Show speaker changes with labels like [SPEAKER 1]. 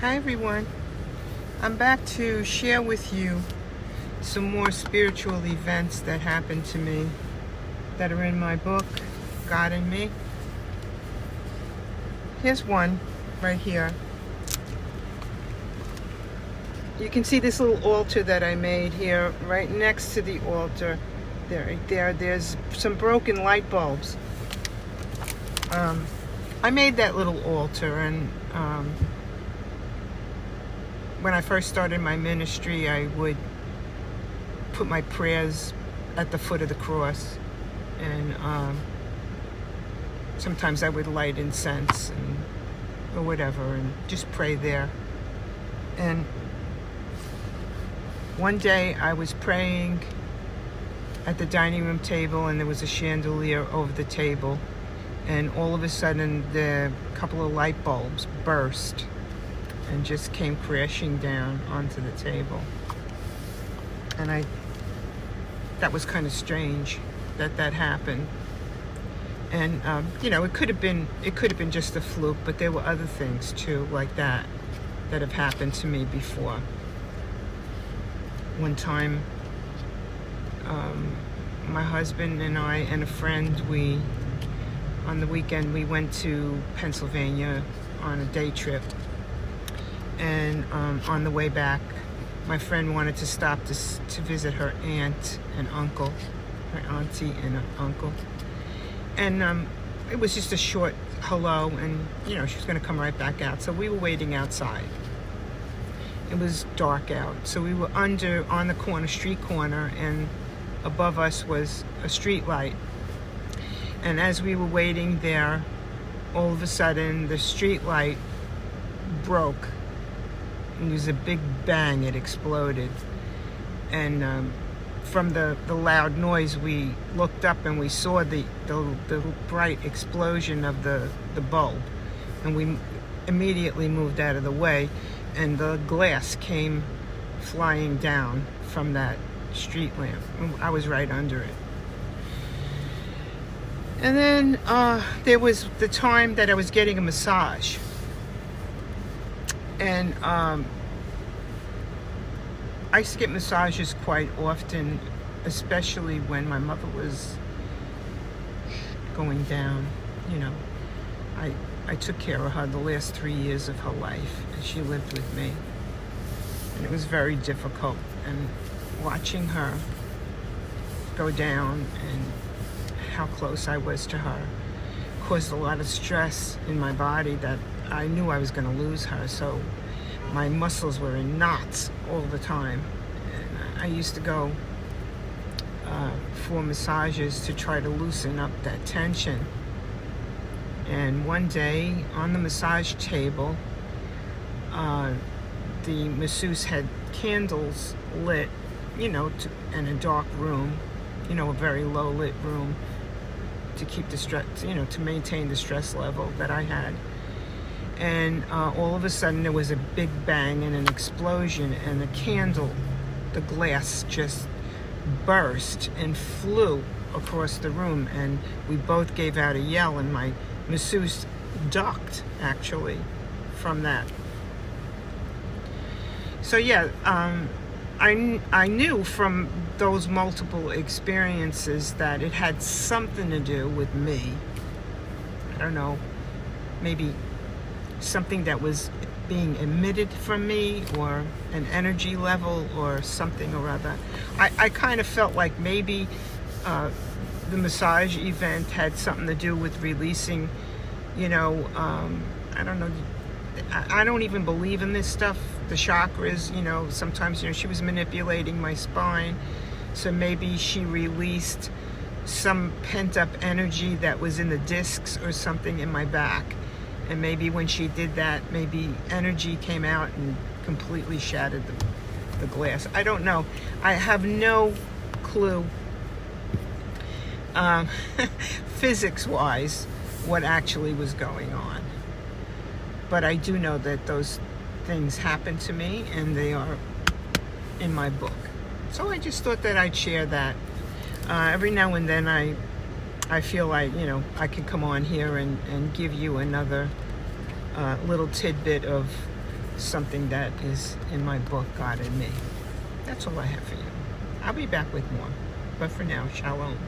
[SPEAKER 1] Hi everyone. I'm back to share with you some more spiritual events that happened to me that are in my book, God and Me. Here's one right here. You can see this little altar that I made here. Right next to the altar, there's some broken light bulbs. I made that little altar, and when I first started my ministry, I would put my prayers at the foot of the cross, and sometimes I would light incense or whatever and just pray there. And one day I was praying at the dining room table, and there was a chandelier over the table, and all of a sudden the couple of light bulbs burst and just came crashing down onto the table. And that was kind of strange that happened. And it could have been just a fluke, but there were other things too like that have happened to me before. One time, my husband and I and a friend, on the weekend we went to Pennsylvania on a day trip, and on the way back, my friend wanted to stop to visit her aunt and uncle, her auntie and uncle, and it was just a short hello, and she was going to come right back out, so we were waiting outside. It was dark out, so we were on the street corner, and above us was a street light. And as we were waiting there, all of a sudden the street light broke. And there was a big bang, it exploded. And from the loud noise, we looked up and we saw the bright explosion of the bulb. And we immediately moved out of the way, and the glass came flying down from that street lamp. I was right under it. And then there was the time that I was getting a massage. And I used to get massages quite often, especially when my mother was going down. I took care of her the last 3 years of her life, and she lived with me. And it was very difficult. And watching her go down and how close I was to her caused a lot of stress in my body that I knew I was going to lose her. So my muscles were in knots all the time. And I used to go for massages to try to loosen up that tension. And one day on the massage table, the masseuse had candles lit, in a dark room, a very low lit room, to keep the stress, to maintain the stress level that I had. And all of a sudden there was a big bang and an explosion, and the glass just burst and flew across the room, and we both gave out a yell, and my masseuse ducked actually from that. So yeah, I knew from those multiple experiences that it had something to do with me. I don't know, maybe something that was being emitted from me, or an energy level, or something or other. I kind of felt like maybe the massage event had something to do with releasing, I don't know, I don't even believe in this stuff, the chakras, sometimes, she was manipulating my spine, so maybe she released some pent-up energy that was in the discs or something in my back, and maybe when she did that, maybe energy came out and completely shattered the glass. I don't know. I have no clue, physics-wise, what actually was going on. But I do know that those things happened to me, and they are in my book. So I just thought that I'd share that. Every now and then I feel like, I could come on here and give you another little tidbit of something that is in my book, God and Me. That's all I have for you. I'll be back with more. But for now, shalom.